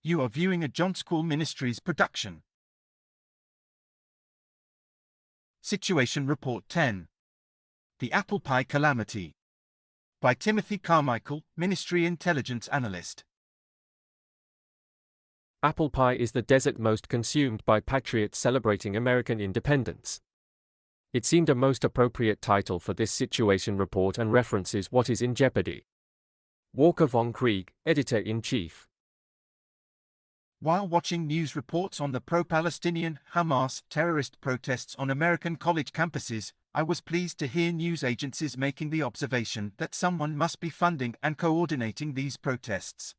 You are viewing a Jonsquill Ministries production. Situation Report 10. The Apple Pie Calamity. By Timothy Carmichael, Ministry Intelligence Analyst. Apple pie is the dessert most consumed by patriots celebrating American independence. It seemed a most appropriate title for this situation report and references what is in jeopardy. Walker von Krieg, Editor-in-Chief. While watching news reports on the pro-Palestinian Hamas terrorist protests on American college campuses, I was pleased to hear news agencies making the observation that someone must be funding and coordinating these protests.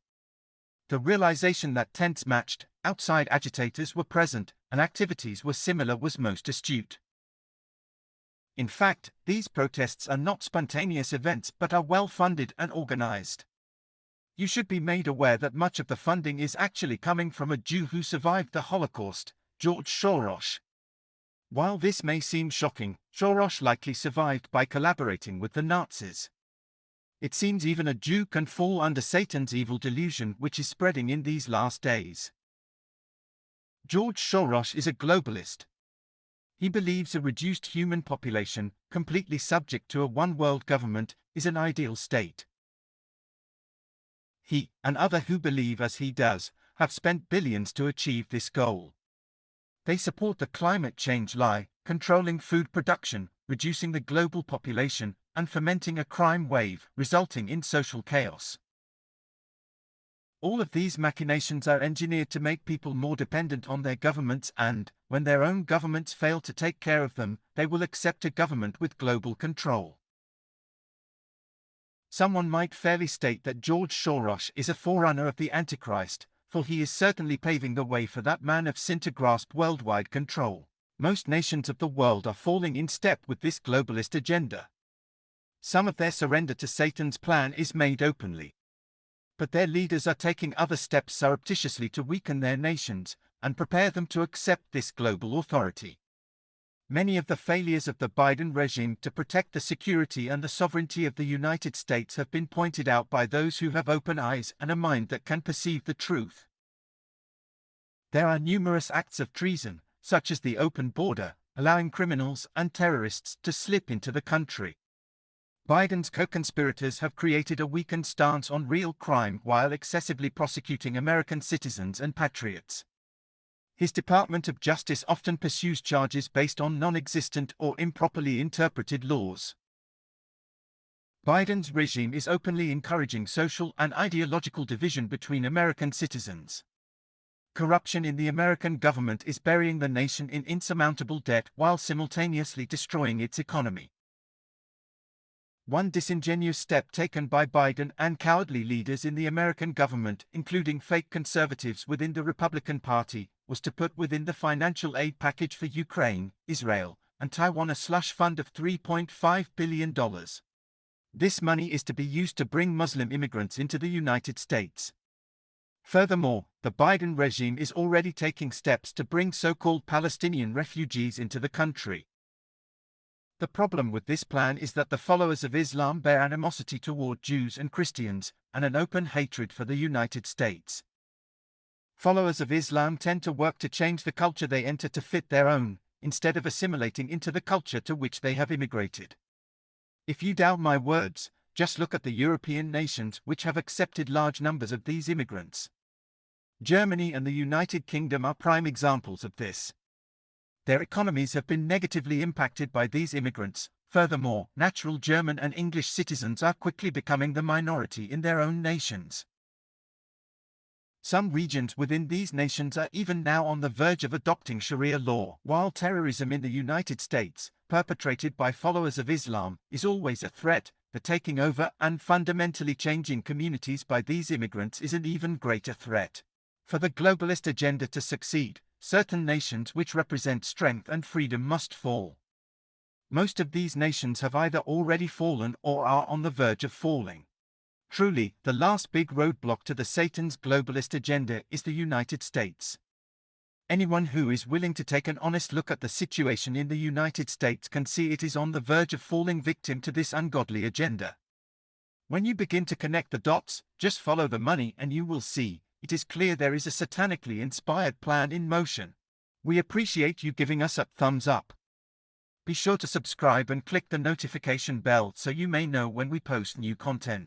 The realization that tents matched, outside agitators were present, and activities were similar was most astute. In fact, these protests are not spontaneous events but are well-funded and organized. You should be made aware that much of the funding is actually coming from a Jew who survived the Holocaust, George Soros. While this may seem shocking, Soros likely survived by collaborating with the Nazis. It seems even a Jew can fall under Satan's evil delusion which is spreading in these last days. George Soros is a globalist. He believes a reduced human population, completely subject to a one-world government, is an ideal state. He, and others who believe as he does, have spent billions to achieve this goal. They support the climate change lie, controlling food production, reducing the global population, and fomenting a crime wave, resulting in social chaos. All of these machinations are engineered to make people more dependent on their governments and, when their own governments fail to take care of them, they will accept a government with global control. Someone might fairly state that George Soros is a forerunner of the Antichrist, for he is certainly paving the way for that man of sin to grasp worldwide control. Most nations of the world are falling in step with this globalist agenda. Some of their surrender to Satan's plan is made openly. But their leaders are taking other steps surreptitiously to weaken their nations and prepare them to accept this global authority. Many of the failures of the Biden regime to protect the security and the sovereignty of the United States have been pointed out by those who have open eyes and a mind that can perceive the truth. There are numerous acts of treason, such as the open border, allowing criminals and terrorists to slip into the country. Biden's co-conspirators have created a weakened stance on real crime while excessively prosecuting American citizens and patriots. His Department of Justice often pursues charges based on non-existent or improperly interpreted laws. Biden's regime is openly encouraging social and ideological division between American citizens. Corruption in the American government is burying the nation in insurmountable debt while simultaneously destroying its economy. One disingenuous step taken by Biden and cowardly leaders in the American government, including fake conservatives within the Republican Party, was to put within the financial aid package for Ukraine, Israel, and Taiwan a slush fund of $3.5 billion. This money is to be used to bring Muslim immigrants into the United States. Furthermore, the Biden regime is already taking steps to bring so-called Palestinian refugees into the country. The problem with this plan is that the followers of Islam bear animosity toward Jews and Christians, and an open hatred for the United States. Followers of Islam tend to work to change the culture they enter to fit their own, instead of assimilating into the culture to which they have immigrated. If you doubt my words, just look at the European nations which have accepted large numbers of these immigrants. Germany and the United Kingdom are prime examples of this. Their economies have been negatively impacted by these immigrants. Furthermore, natural German and English citizens are quickly becoming the minority in their own nations. Some regions within these nations are even now on the verge of adopting Sharia law, while terrorism in the United States, perpetrated by followers of Islam, is always a threat. The taking over and fundamentally changing communities by these immigrants is an even greater threat. For the globalist agenda to succeed, certain nations which represent strength and freedom must fall. Most of these nations have either already fallen or are on the verge of falling. Truly, the last big roadblock to the Satan's globalist agenda is the United States. Anyone who is willing to take an honest look at the situation in the United States can see it is on the verge of falling victim to this ungodly agenda. When you begin to connect the dots, just follow the money and you will see, It is clear there is a satanically inspired plan in motion. We appreciate you giving us a thumbs up. Be sure to subscribe and click the notification bell so you may know when we post new content.